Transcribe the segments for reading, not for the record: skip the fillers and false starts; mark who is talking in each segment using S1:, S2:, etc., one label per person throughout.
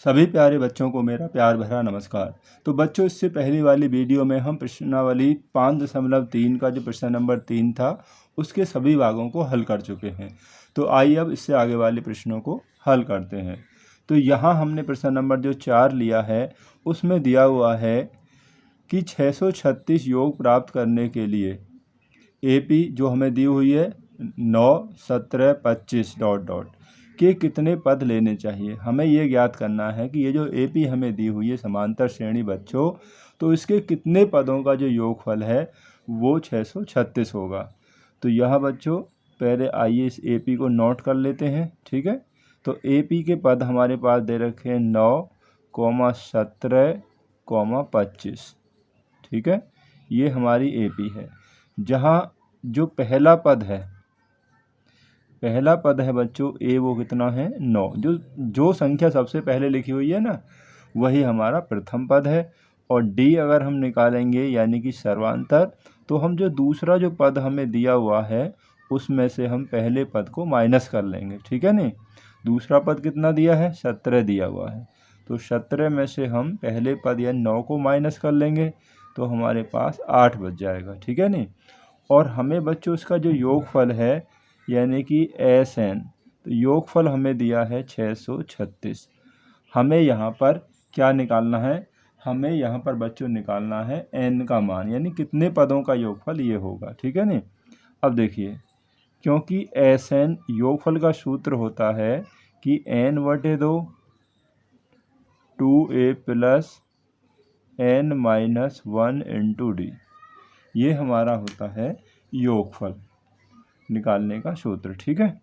S1: सभी प्यारे बच्चों को मेरा प्यार भरा नमस्कार। तो बच्चों, इससे पहली वाली वीडियो में हम प्रश्नावली 5.3 का जो प्रश्न नंबर 3 था उसके सभी भागों को हल कर चुके हैं। तो आइए अब इससे आगे वाले प्रश्नों को हल करते हैं। तो यहाँ हमने प्रश्न नंबर जो 4 लिया है उसमें दिया हुआ है कि 636 योग प्राप्त करने के लिए AP जो हमें दी हुई है 9, 17, 25 ... के कितने पद लेने चाहिए। हमें ये ज्ञात करना है कि ये जो AP हमें दी हुई है समांतर श्रेणी बच्चों, तो इसके कितने पदों का जो योगफल है वो 636 होगा। तो यह बच्चों पहले आइए इस AP को नोट कर लेते हैं, ठीक है। तो AP के पद हमारे पास दे रखे हैं 9, 17, 25, ठीक है। ये हमारी AP है। जहाँ जो पहला पद है बच्चों A, वो कितना है 9। जो संख्या सबसे पहले लिखी हुई है ना वही हमारा प्रथम पद है। और D अगर हम निकालेंगे यानी कि सर्वांतर, तो हम जो दूसरा जो पद हमें दिया हुआ है उसमें से हम पहले पद को माइनस कर लेंगे, ठीक है नहीं। दूसरा पद कितना दिया है 17 दिया हुआ है, तो 17 में से हम पहले पद या 9 को माइनस कर लेंगे तो हमारे पास 8 बच जाएगा, ठीक है नहीं। और हमें बच्चों इसका जो योगफल है यानी कि SN, तो योगफल हमें दिया है 636। हमें यहाँ पर क्या निकालना है, हमें यहाँ पर बच्चों निकालना है N का मान, यानी कितने पदों का योगफल ये होगा, ठीक है नहीं। अब देखिए, क्योंकि SN योगफल का सूत्र होता है कि N/2 2A + N-1 × D, ये हमारा होता है योगफल निकालने का सूत्र, ठीक है।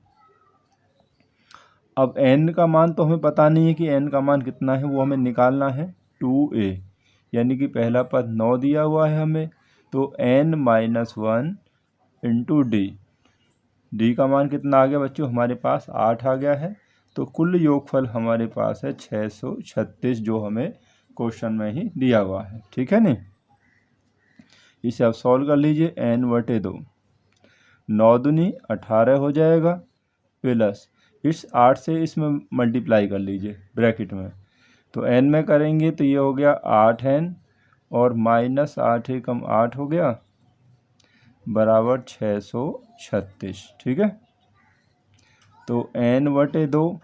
S1: अब N का मान तो हमें पता नहीं है कि N का मान कितना है, वो हमें निकालना है 2A, यानी कि पहला पद 9 दिया हुआ है हमें, तो N-1 × D। D का मान कितना आ गया बच्चों, हमारे पास 8 आ गया है। तो कुल योगफल हमारे पास है 636, जो हमें क्वेश्चन में ही दिया हुआ है, ठीक है नहीं। इसे आप सॉल्व कर लीजिए। N/2 9 दूनी 18 हो जाएगा, प्लस इस 8 से इसमें मल्टीप्लाई कर लीजिए ब्रैकेट में, तो N में करेंगे तो ये हो गया 8N और -8 = 8 हो गया बराबर 636, ठीक है। तो N/2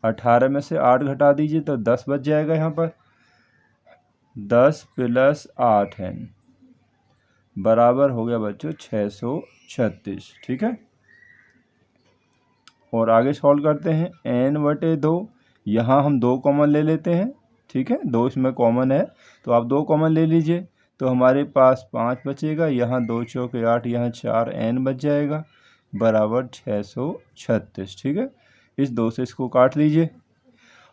S1: 18 में से 8 घटा दीजिए तो 10 बच जाएगा यहाँ पर, 10 + 8N बराबर हो गया बच्चों 636, ठीक है। और आगे सॉल्व करते हैं। N/2 यहाँ हम 2 कॉमन ले लेते हैं, ठीक है, 2 इसमें कॉमन है तो आप 2 कॉमन ले लीजिए, तो हमारे पास 5 बचेगा, यहाँ 2 चौके 8, यहाँ 4 N बच जाएगा बराबर 636, ठीक है। इस 2 से इसको काट लीजिए।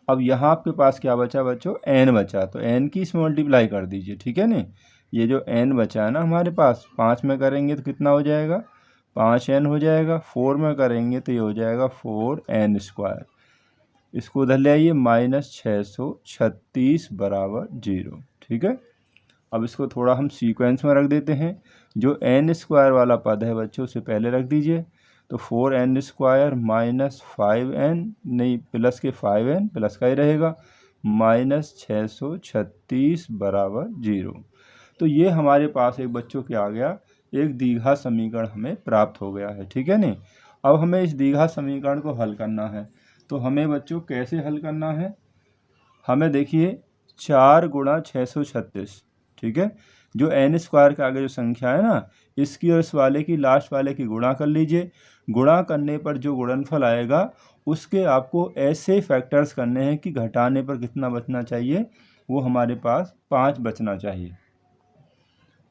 S1: अब यहाँ आपके पास क्या बचा बच्चों, N बचा, तो N की इसमें मल्टीप्लाई कर दीजिए, ठीक है नहीं। ये जो N बचा है ना हमारे पास, 5 में करेंगे तो कितना हो जाएगा 5N हो जाएगा, 4 में करेंगे तो ये हो जाएगा 4N²। इसको उधर ले आइए, -636 बराबर 0, ठीक है। अब इसको थोड़ा हम सीक्वेंस में रख देते हैं। जो N² वाला पद है बच्चों उसे पहले रख दीजिए, तो 4N² -5N, नहीं प्लस के 5N, प्लस का ही रहेगा, -636 बराबर 0। तो ये हमारे पास एक बच्चों क्या आ गया, एक द्विघात समीकरण हमें प्राप्त हो गया है, ठीक है नहीं। अब हमें इस द्विघात समीकरण को हल करना है, तो हमें बच्चों कैसे हल करना है, हमें देखिए 4 × 636, ठीक है। जो N² के आगे जो संख्या है ना, इसकी और इस वाले की, लास्ट वाले की गुणा कर लीजिए। गुणा करने पर जो गुणनफल आएगा उसके आपको ऐसे फैक्टर्स करने हैं कि घटाने पर कितना बचना चाहिए, वो हमारे पास 5 बचना चाहिए।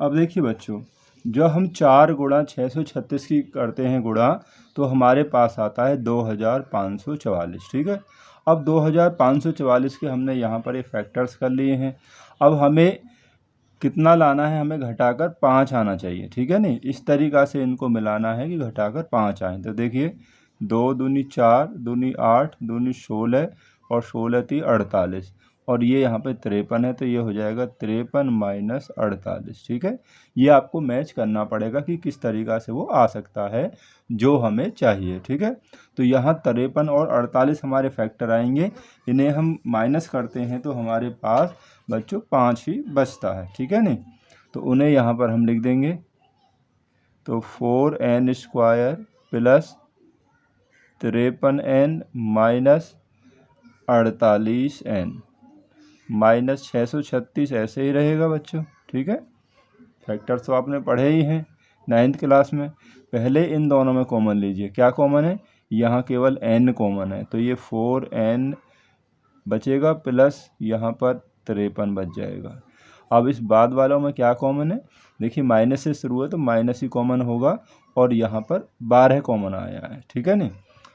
S1: अब देखिए बच्चों, जब हम 4 × 636 की करते हैं गुणा, तो हमारे पास आता है 2544, ठीक है। अब 2544 के हमने यहाँ पर ये फैक्टर्स कर लिए हैं। अब हमें कितना लाना है, हमें घटाकर 5 आना चाहिए, ठीक है नहीं। इस तरीक़ा से इनको मिलाना है कि घटाकर 5 आए। तो देखिए 2 दूनी 4, दूनी 8, दूनी 16 और 16 × 3 = 48, और ये यहाँ पे 53 है, तो ये हो जाएगा 53 माइनस 48। ठीक है, ये आपको मैच करना पड़ेगा कि किस तरीक़ा से वो आ सकता है जो हमें चाहिए। ठीक है, तो यहाँ 53 और 48 हमारे फैक्टर आएंगे, इन्हें हम माइनस करते हैं तो हमारे पास बच्चों 5 ही बचता है। ठीक है नहीं, तो उन्हें यहाँ पर हम लिख देंगे, तो 4n square plus 53n minus 48n minus 636 ऐसे ही रहेगा बच्चों। ठीक है, फैक्टर्स तो आपने पढ़े ही हैं 9th क्लास में। पहले इन दोनों में कॉमन लीजिए, क्या कॉमन है, यहाँ केवल n कॉमन है, तो ये 4n बचेगा प्लस यहाँ पर 53 बच जाएगा। अब इस बाद वालों में क्या कॉमन है, देखिए माइनस से शुरू है तो माइनस ही कॉमन होगा, और यहाँ पर 12 कॉमन आया है। ठीक है नहीं,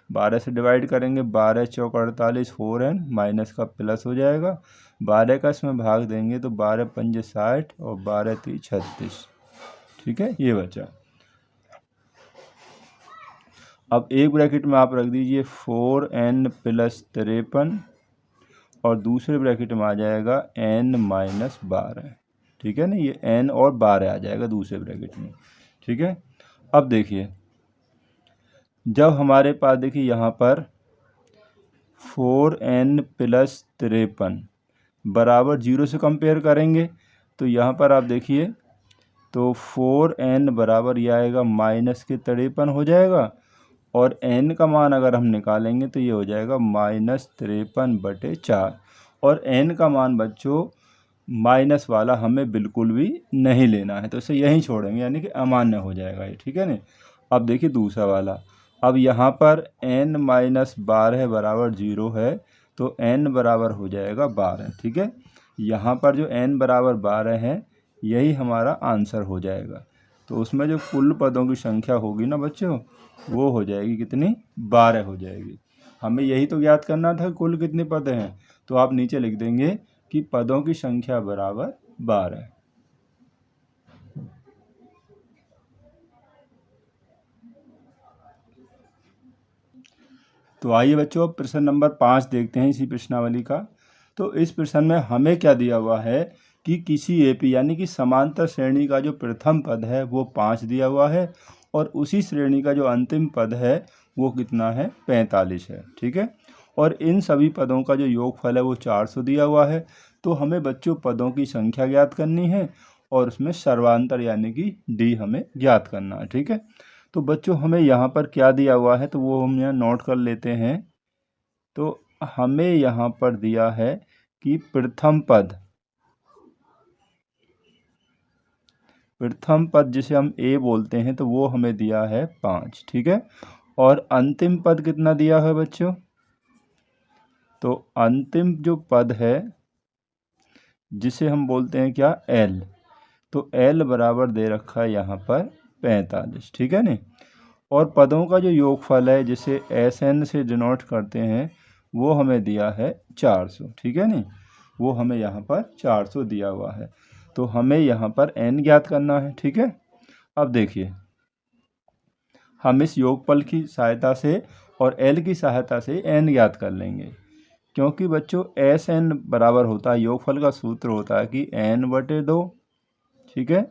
S1: 12 से डिवाइड करेंगे, 12 चौक 48, 4n माइनस का प्लस हो जाएगा, 12 का इसमें भाग देंगे तो 12 पंजे 60 और 12 3 36। ठीक है, ये बचा। अब एक ब्रैकेट में आप रख दीजिए 4n प्लस 53 और दूसरे ब्रैकेट में आ जाएगा n माइनस 12। ठीक है ना, ये n और 12 आ जाएगा दूसरे ब्रैकेट में। ठीक है, अब देखिए जब हमारे पास देखिए यहाँ पर 4n प्लस 53 बराबर 0 से कंपेयर करेंगे, तो यहाँ पर आप देखिए तो 4n बराबर ये आएगा माइनस के 53 हो जाएगा, और n का मान अगर हम निकालेंगे तो ये हो जाएगा माइनस 53/4, और n का मान बच्चों माइनस वाला हमें बिल्कुल भी नहीं लेना है, तो इसे यहीं छोड़ेंगे, यानी कि अमान्य हो जाएगा ये। ठीक है ना, अब देखिए दूसरा वाला, अब यहाँ पर n माइनस 12 बराबर 0 है, तो n बराबर हो जाएगा 12। ठीक है, यहाँ पर जो n बराबर 12 है यही हमारा आंसर हो जाएगा, तो उसमें जो कुल पदों की संख्या होगी ना बच्चों, वो हो जाएगी कितनी, 12 हो जाएगी। हमें यही तो ज्ञात करना था कुल कितने पद हैं, तो आप नीचे लिख देंगे कि पदों की संख्या बराबर 12। तो आइए बच्चों अब प्रश्न नंबर 5 देखते हैं इसी प्रश्नावली का। तो इस प्रश्न में हमें क्या दिया हुआ है कि किसी एपी यानी कि समांतर श्रेणी का जो प्रथम पद है वो 5 दिया हुआ है, और उसी श्रेणी का जो अंतिम पद है वो कितना है, 45 है। ठीक है, और इन सभी पदों का जो योगफल है वो 400 दिया हुआ है। तो हमें बच्चों पदों की संख्या ज्ञात करनी है, और उसमें सर्वांतर यानी कि डी हमें ज्ञात करना है। ठीक है, तो बच्चों हमें यहाँ पर क्या दिया हुआ है तो वो हम यहाँ नोट कर लेते हैं। तो हमें यहाँ पर दिया है कि प्रथम पद जिसे हम ए बोलते हैं तो वो हमें दिया है 5। ठीक है, और अंतिम पद कितना दिया है बच्चों, तो अंतिम जो पद है जिसे हम बोलते हैं क्या, एल, तो एल बराबर दे रखा है यहाँ पर 45। ठीक है नहीं, और पदों का जो योगफल है जिसे एस एन से डिनोट करते हैं वो हमें दिया है 400। ठीक है नहीं, वो हमें यहाँ पर 400 दिया हुआ है, तो हमें यहाँ पर n ज्ञात करना है। ठीक है, अब देखिए हम इस योगफल की सहायता से और l की सहायता से n ज्ञात कर लेंगे, क्योंकि बच्चों एस एन बराबर होता है, योगफल का सूत्र होता है कि n/2। ठीक है,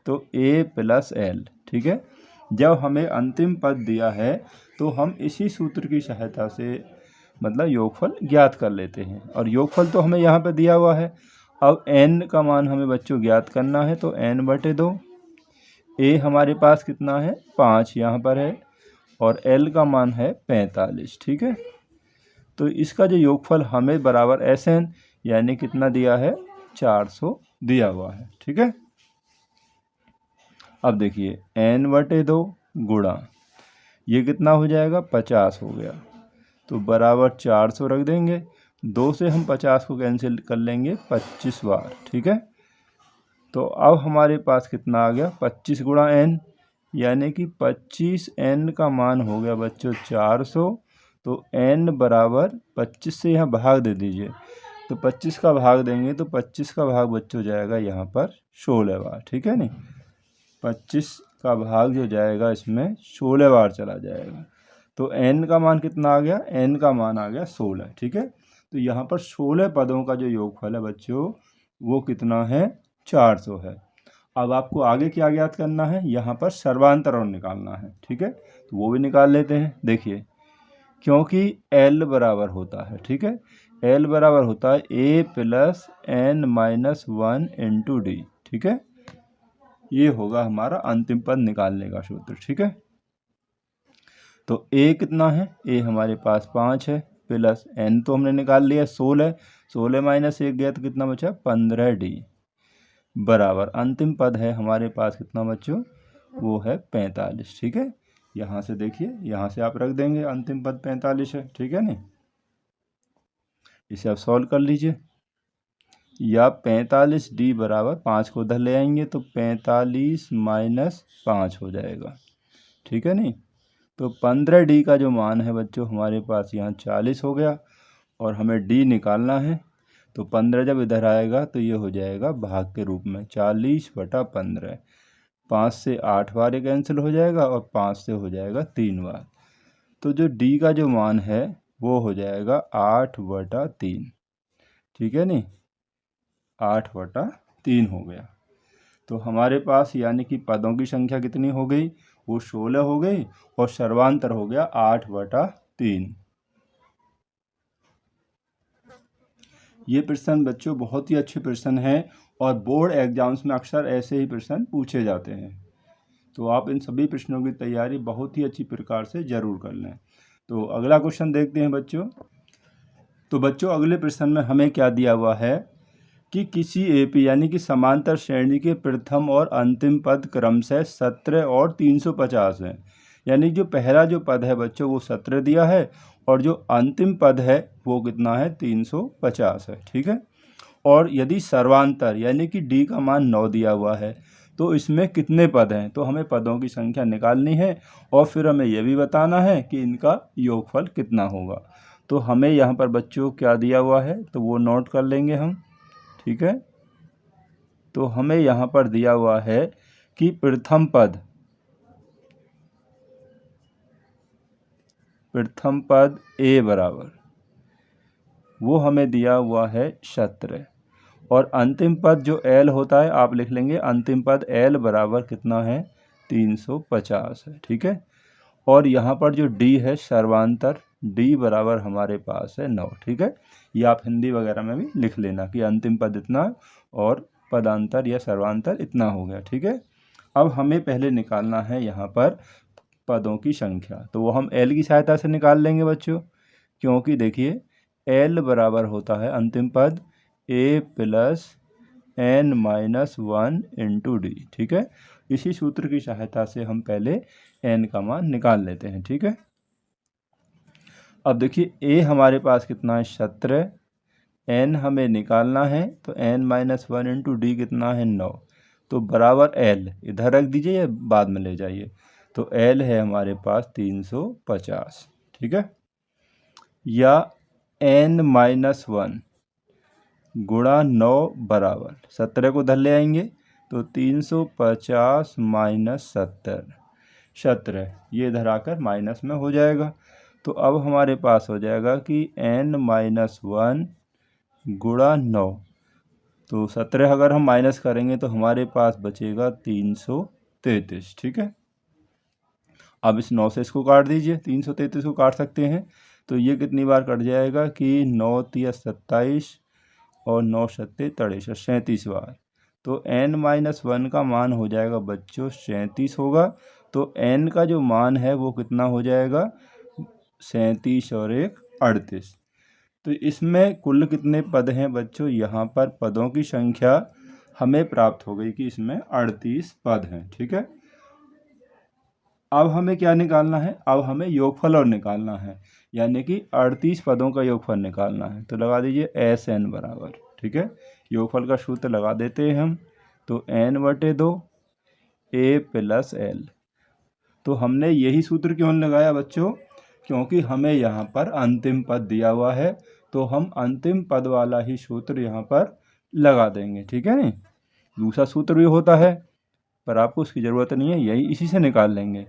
S1: तो a प्लस एल। ठीक है, जब हमें अंतिम पद दिया है तो हम इसी सूत्र की सहायता से मतलब योगफल ज्ञात कर लेते हैं, और योगफल तो हमें यहाँ पे दिया हुआ है। अब n का मान हमें बच्चों ज्ञात करना है, तो n/2, a हमारे पास कितना है 5 यहाँ पर है, और l का मान है 45। ठीक है, तो इसका जो योगफल हमें बराबर एस एन यानी कितना दिया है, 400 दिया हुआ है। ठीक है, अब देखिए n/2 गुणा ये कितना हो जाएगा, 50 हो गया, तो बराबर 400 रख देंगे, 2 से हम 50 को कैंसिल कर लेंगे 25 बार। ठीक है, तो अब हमारे पास कितना आ गया, 25 गुणा n, यानी कि 25n का मान हो गया बच्चों 400। तो n बराबर 25 से यहाँ भाग दे दीजिए, तो 25 का भाग देंगे तो 25 का भाग बच्चों जाएगा यहाँ पर 16 बार। ठीक है नहीं, 25 का भाग जो जाएगा इसमें 16 बार चला जाएगा, तो n का मान कितना आ गया, n का मान आ गया 16। ठीक है, तो यहाँ पर 16 पदों का जो योगफल है बच्चों वो कितना है, 400 है। अब आपको आगे क्या ज्ञात करना है, यहाँ पर सर्वांतर और निकालना है। ठीक है, तो वो भी निकाल लेते हैं। देखिए, क्योंकि L बराबर होता है, ठीक है, L बराबर होता है A plus N minus 1 into d. ठीक है, ये होगा हमारा अंतिम पद निकालने का सूत्र। ठीक है, तो A कितना है, A हमारे पास 5 है, प्लस N तो हमने निकाल लिया 16, 16 माइनस 1 गया तो कितना बचा, 15D, बराबर अंतिम पद है हमारे पास कितना बच्चों, वो है 45। ठीक है, यहाँ से देखिए, यहाँ से आप रख देंगे अंतिम पद 45 है। ठीक है नहीं, इसे आप सॉल्व कर लीजिए। या 45D बराबर 5 को उधर ले आएंगे तो 45 माइनस 5 हो जाएगा। ठीक है नहीं, तो 15D का जो मान है बच्चों हमारे पास यहाँ 40 हो गया और हमें D निकालना है। तो 15 जब इधर आएगा तो ये हो जाएगा भाग के रूप में 40/15। 5 से 8 बार ये कैंसिल हो जाएगा और 5 से हो जाएगा 3 बार। तो जो D का जो मान है वो हो जाएगा 8/3। ठीक है नहीं, 8/3 हो गया। तो हमारे पास यानी कि पदों की संख्या कितनी हो गई, वो 16 हो गई और सर्वांतर हो गया 8/3। ये प्रश्न बच्चों बहुत ही अच्छे प्रश्न हैं और बोर्ड एग्जाम्स में अक्सर ऐसे ही प्रश्न पूछे जाते हैं। तो आप इन सभी प्रश्नों की तैयारी बहुत ही अच्छी प्रकार से ज़रूर कर लें। तो अगला क्वेश्चन देखते हैं बच्चों। तो बच्चों अगले प्रश्न में हमें क्या दिया हुआ है कि किसी एपी यानी कि समांतर श्रेणी के प्रथम और अंतिम पद क्रमशः 17 और 350 हैं। यानी जो पहला जो पद है बच्चों वो 17 दिया है और जो अंतिम पद है वो कितना है, 350 है। ठीक है, और यदि सर्वांतर यानी कि डी का मान 9 दिया हुआ है तो इसमें कितने पद हैं, तो हमें पदों की संख्या निकालनी है और फिर हमें यह भी बताना है कि इनका योगफल कितना होगा। तो हमें यहाँ पर बच्चों क्या दिया हुआ है तो वो नोट कर लेंगे हम। ठीक है, तो हमें यहाँ पर दिया हुआ है कि प्रथम पद ए बराबर वो हमें दिया हुआ है 17 और अंतिम पद जो एल होता है आप लिख लेंगे अंतिम पद एल बराबर कितना है, 350 है। ठीक है, और यहाँ पर जो डी है सर्वांतर डी बराबर हमारे पास है 9। ठीक है, ये आप हिंदी वगैरह में भी लिख लेना कि अंतिम पद इतना और पदांतर या सर्वांतर इतना हो गया। ठीक है, अब हमें पहले निकालना है यहाँ पर पदों की संख्या, तो वो हम एल की सहायता से निकाल लेंगे बच्चों, क्योंकि देखिए एल बराबर होता है अंतिम पद a plus n minus 1 into d. ठीक है, इसी सूत्र की सहायता से हम पहले एन का मान निकाल लेते हैं। ठीक है, अब देखिए ए हमारे पास कितना है 17, एन हमें निकालना है तो एन माइनस 1 इंटू डी कितना है 9, तो बराबर एल इधर रख दीजिए या बाद में ले जाइए, तो एल है हमारे पास 350। ठीक है, या एन माइनस 1 गुणा 9 बराबर 17 को धर ले आएंगे तो 350 माइनस 17 ये इधर आकर माइनस में हो जाएगा। तो अब हमारे पास हो जाएगा कि n माइनस 1 गुणा 9, तो 17 अगर हम माइनस करेंगे तो हमारे पास बचेगा 333। ठीक है, अब इस 9 से इसको काट दीजिए, 333 को काट सकते हैं तो ये कितनी बार कट जाएगा कि 9 × 27 और 9 × 37 37 बार, तो n माइनस 1 का मान हो जाएगा बच्चों 37 होगा। तो n का जो मान है वो कितना हो जाएगा, 37 और 1 38। तो इसमें कुल कितने पद हैं बच्चों, यहाँ पर पदों की संख्या हमें प्राप्त हो गई कि इसमें 38 पद हैं। ठीक है, अब हमें क्या निकालना है, अब हमें योगफल और निकालना है, यानी कि 38 पदों का योगफल निकालना है। तो लगा दीजिए एस एन बराबर, ठीक है, योगफल का सूत्र लगा देते हैं हम, तो n/2 a प्लस एल। तो हमने यही सूत्र क्यों लगाया बच्चों, क्योंकि हमें यहाँ पर अंतिम पद दिया हुआ है तो हम अंतिम पद वाला ही सूत्र यहाँ पर लगा देंगे। ठीक है नहीं, दूसरा सूत्र भी होता है पर आपको उसकी ज़रूरत नहीं है, यही इसी से निकाल लेंगे।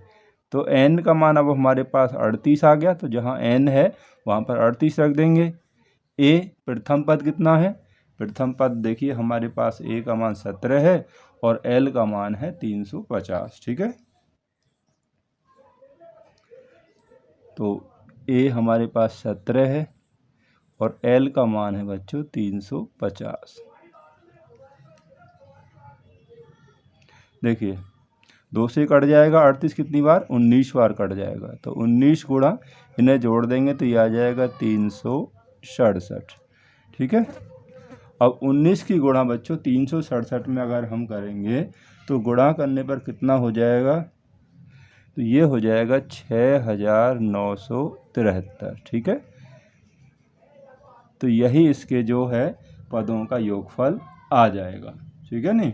S1: तो n का मान अब हमारे पास 38 आ गया, तो जहाँ n है वहाँ पर 38 रख देंगे, ए प्रथम पद कितना है, प्रथम पद देखिए हमारे पास ए का मान 17 है और एल का मान है 350। ठीक है, तो ए हमारे पास 17 है और एल का मान है बच्चों 350। देखिए 2 से कट जाएगा 38 कितनी बार, 19 बार कट जाएगा, तो 19 गुणा इन्हें जोड़ देंगे तो ये आ जाएगा 367। ठीक है, अब 19 की गुणा बच्चों 367 में अगर हम करेंगे तो गुणा करने पर कितना हो जाएगा, तो ये हो जाएगा 6973। ठीक है, तो यही इसके जो है पदों का योगफल आ जाएगा। ठीक है नहीं,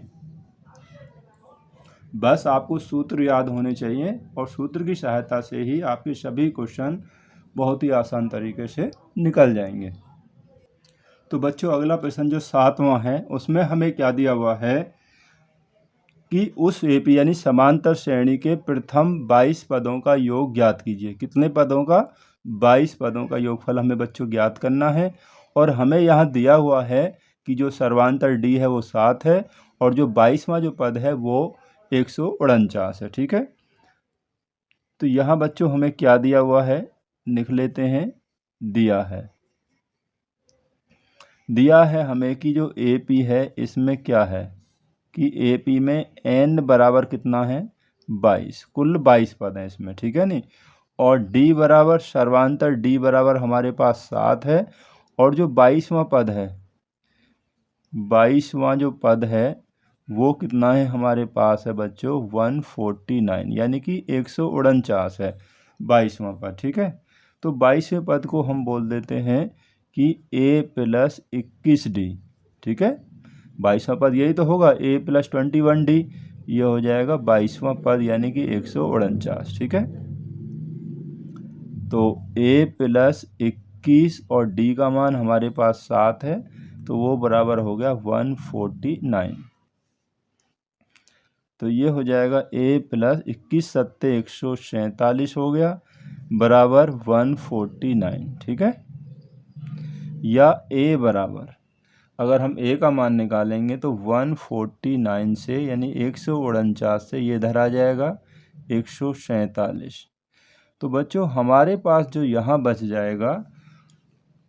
S1: बस आपको सूत्र याद होने चाहिए और सूत्र की सहायता से ही आपके सभी क्वेश्चन बहुत ही आसान तरीके से निकल जाएंगे। तो बच्चों अगला प्रश्न जो 7वां है उसमें हमें क्या दिया हुआ है कि उस एपी यानी समांतर श्रेणी के प्रथम 22 पदों का योग ज्ञात कीजिए। कितने पदों का, 22 पदों का योगफल हमें बच्चों ज्ञात करना है। और हमें यहाँ दिया हुआ है कि जो सर्वांतर डी है वो 7 है और जो 22वां जो पद है वो 149 है। ठीक है, तो यहाँ बच्चों हमें क्या दिया हुआ है लिख लेते हैं। दिया है हमें कि जो ए पी है इसमें क्या है कि ए पी में n बराबर कितना है 22, कुल 22 पद हैं इसमें। ठीक है नहीं, और डी बराबर सर्वांतर डी बराबर हमारे पास 7 है और जो 22वां पद है, 22वां जो पद है वो कितना है हमारे पास है बच्चों 149, यानी कि 149 है 22वां पद। ठीक है, तो 22वें पद को हम बोल देते हैं कि a + 21d। ठीक है, 22वां पद यही तो होगा, a + 21d, ये हो जाएगा 22वां पद यानी कि 149। ठीक है, तो a + 21 और d का मान हमारे पास 7 है तो वो बराबर हो गया 149। तो ये हो जाएगा a + 21 + 147 हो गया बराबर 149। ठीक है, या a बराबर अगर हम a का मान निकालेंगे तो 149 से यानी 149 से ये इधर आ जाएगा 147। तो बच्चों हमारे पास जो यहाँ बच जाएगा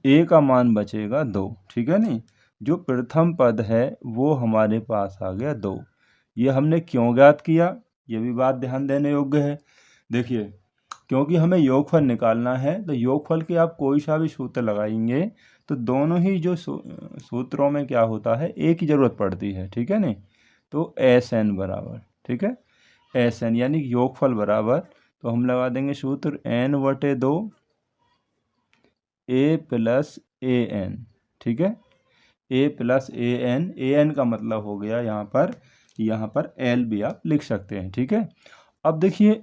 S1: a का मान बचेगा 2। ठीक है नहीं, जो प्रथम पद है वो हमारे पास आ गया 2। ये हमने क्यों ज्ञात किया, ये भी बात ध्यान देने योग्य है। देखिए क्योंकि हमें योगफल निकालना है तो योगफल के आप कोई सा भी सूत्र लगाएंगे तो दोनों ही जो सूत्रों में क्या होता है एक ही ज़रूरत पड़ती है। ठीक है नहीं, तो SN बराबर, ठीक है, SN यानी योगफल बराबर, तो हम लगा देंगे सूत्र n/2 a + an। ठीक है, a + an का मतलब हो गया यहाँ पर L भी आप लिख सकते हैं। ठीक है, अब देखिए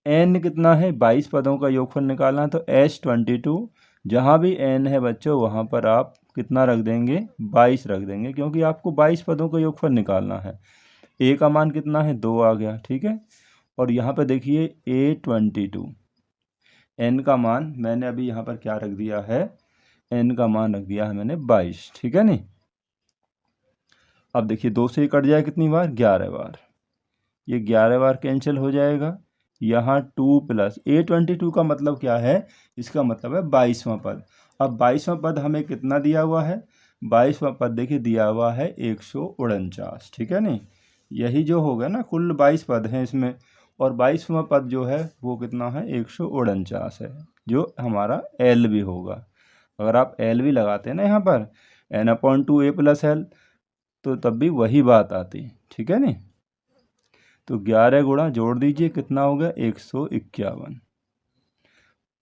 S1: n कितना है, 22 पदों का योगफल निकालना, तो H22 जहाँ भी n है बच्चों वहाँ पर आप कितना रख देंगे 22 रख देंगे, क्योंकि आपको 22 पदों का योगफल निकालना है। a का मान कितना है 2 आ गया। ठीक है, और यहाँ पर देखिए A22 n का मान मैंने अभी यहाँ पर क्या रख दिया है, n का मान रख दिया है मैंने 22। ठीक है नहीं, अब देखिए 2 से कट जाए कितनी बार, 11 बार, ये 11 बार कैंसिल हो जाएगा। यहाँ 2 + A22 का मतलब क्या है, इसका मतलब है 22वां पद। अब 22वां पद हमें कितना दिया हुआ है, 22वां पद देखिए दिया हुआ है 149। ठीक है नहीं, यही जो होगा ना, कुल 22 पद हैं इसमें और 22वां पद जो है वो कितना है 149 है, जो हमारा L भी होगा। अगर आप L भी लगाते हैं ना यहाँ पर n/2 a + L तो तब भी वही बात आती। ठीक है नहीं, तो 11 गुणा जोड़ दीजिए कितना हो गया 151।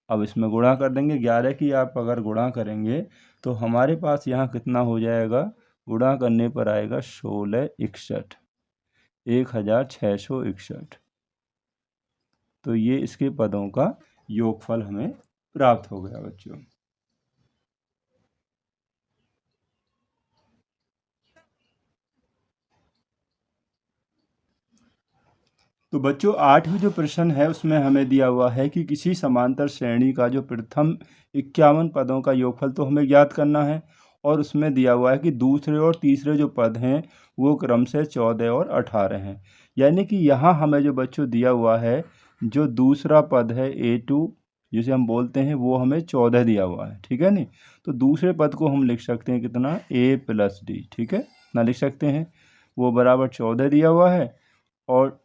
S1: अब इसमें गुणा कर देंगे, 11 की आप अगर गुणा करेंगे तो हमारे पास यहाँ कितना हो जाएगा, गुणा करने पर आएगा 1661, 1661। तो ये इसके पदों का योगफल हमें प्राप्त हो गया बच्चों। तो बच्चों 8वीं जो प्रश्न है उसमें हमें दिया हुआ है कि किसी समांतर श्रेणी का जो प्रथम 51 पदों का योगफल तो हमें ज्ञात करना है, और उसमें दिया हुआ है कि दूसरे और तीसरे जो पद हैं वो क्रम से 14 और 18 हैं। यानी कि यहाँ हमें जो बच्चों दिया हुआ है, जो दूसरा पद है A2 जिसे हम बोलते हैं, वो हमें 14 दिया हुआ है, ठीक है नहीं। तो दूसरे पद को हम लिख सकते हैं कितना, A + D, ठीक है ना, लिख सकते हैं वो बराबर 14 दिया हुआ है। और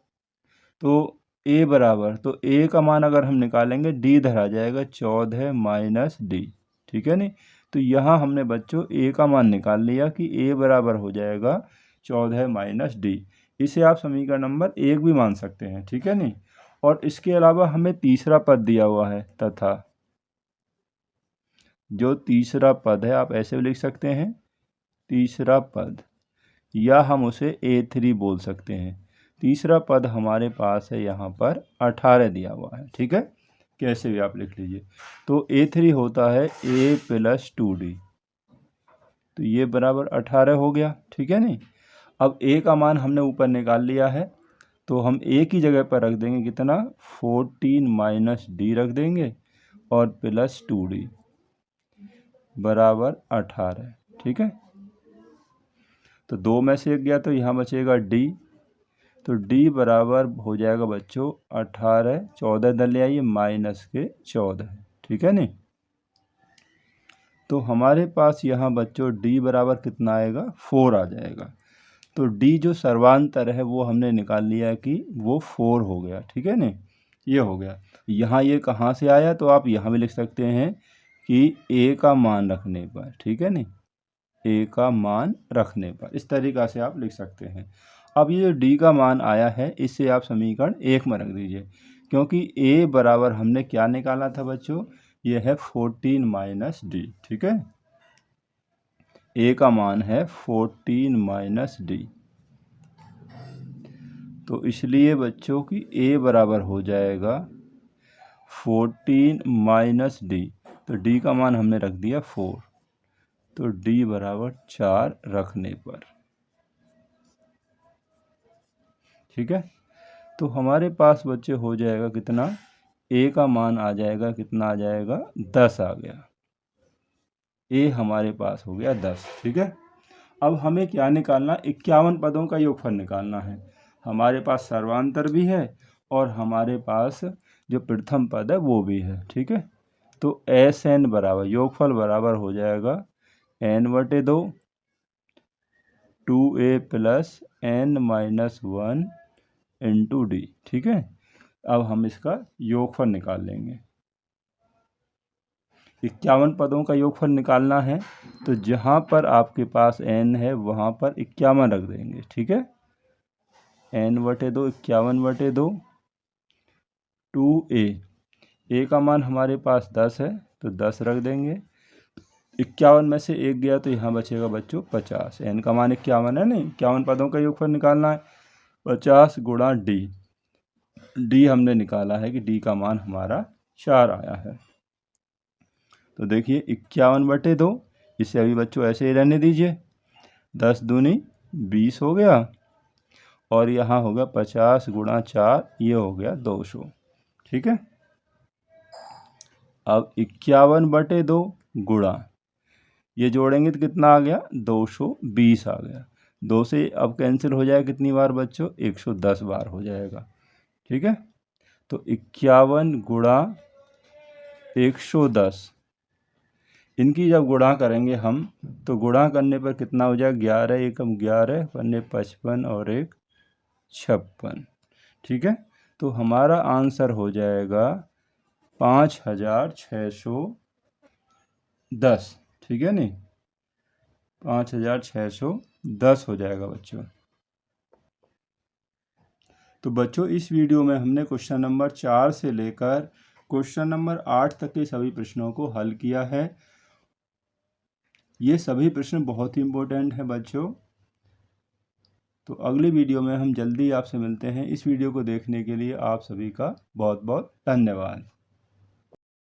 S1: तो A बराबर, तो A का मान अगर हम निकालेंगे D धरा जाएगा 14 - D, ठीक है नहीं। तो यहाँ हमने बच्चों A का मान निकाल लिया कि A बराबर हो जाएगा 14 - D। इसे आप समीकरण नंबर 1 भी मान सकते हैं, ठीक है नहीं। और इसके अलावा हमें तीसरा पद दिया हुआ है, तथा जो तीसरा पद है आप ऐसे भी लिख सकते हैं तीसरा पद, या हम उसे A3 बोल सकते हैं। तीसरा पद हमारे पास है यहाँ पर 18 दिया हुआ है, ठीक है, कैसे भी आप लिख लीजिए। तो A3 होता है A + 2D, तो ये बराबर 18 हो गया, ठीक है नहीं। अब A का मान हमने ऊपर निकाल लिया है, तो हम A की जगह पर रख देंगे कितना, 14 - D रख देंगे, और +2D बराबर 18, ठीक है। तो 2 में से 1 गया तो यहाँ बचेगा D, तो D बराबर हो जाएगा बच्चों 18, 14 इधर ले आइए -14, ठीक है नहीं। तो हमारे पास यहाँ बच्चों D बराबर कितना आएगा, 4 आ जाएगा। तो D जो सर्वांतर है वो हमने निकाल लिया कि वो 4 हो गया, ठीक है नहीं, ये हो गया। यहाँ ये कहाँ से आया, तो आप यहाँ भी लिख सकते हैं कि A का मान रखने पर, ठीक है नहीं, A का मान रखने पर, इस तरीक़ा से आप लिख सकते हैं। अब ये जो D का मान आया है इसे आप समीकरण 1 में रख दीजिए, क्योंकि A बराबर हमने क्या निकाला था बच्चों, ये है 14 - D, ठीक है। A का मान है 14 - D, तो इसलिए बच्चों की A बराबर हो जाएगा 14 - D, तो D का मान हमने रख दिया 4, तो D बराबर 4 रखने पर, ठीक है। तो हमारे पास बच्चे हो जाएगा कितना, A का मान आ जाएगा कितना, आ जाएगा 10 आ गया, A हमारे पास हो गया 10, ठीक है। अब हमें क्या निकालना, 51 पदों का योगफल निकालना है। हमारे पास सर्वांतर भी है और हमारे पास जो प्रथम पद है वो भी है, ठीक है। तो SN बराबर, योगफल बराबर हो जाएगा N/2 2A + N - 1 × D, ठीक है। अब हम इसका योगफल निकाल लेंगे। 51 पदों का योगफल निकालना है, तो जहाँ पर आपके पास N है वहाँ पर 51 रख देंगे, ठीक है। N/2 51/2 2A, A का मान हमारे पास 10 है तो 10 रख देंगे। 51 में से 1 गया तो यहाँ बचेगा बच्चों 50। N का मान 51 है, नहीं, 51 पदों का योगफल निकालना है। 50 × D, D हमने निकाला है कि D का मान हमारा 4 आया है। तो देखिए 51/2, इसे अभी बच्चों ऐसे ही रहने दीजिए, 10 दूनी 20 हो गया, और यहाँ होगा 50 × 4, ये हो गया 200, ठीक है। अब 51/2 गुणा, ये जोड़ेंगे तो कितना आ गया, 220 आ गया। 2 से अब कैंसिल हो जाएगा कितनी बार बच्चों, 110 बार हो जाएगा, ठीक है। तो 51 × 110, इनकी जब गुणा करेंगे हम तो गुणा करने पर कितना हो जाएगा, 11 एकम 11 पन्ने 55 और 1 56, ठीक है। तो हमारा आंसर हो जाएगा 5610, ठीक है नहीं, 5610 हो जाएगा बच्चों। तो बच्चों इस वीडियो में हमने क्वेश्चन नंबर 4 से लेकर क्वेश्चन नंबर 8 तक के सभी प्रश्नों को हल किया है। ये सभी प्रश्न बहुत ही इम्पोर्टेंट हैं बच्चों। तो अगली वीडियो में हम जल्दी आपसे मिलते हैं। इस वीडियो को देखने के लिए आप सभी का बहुत बहुत धन्यवाद।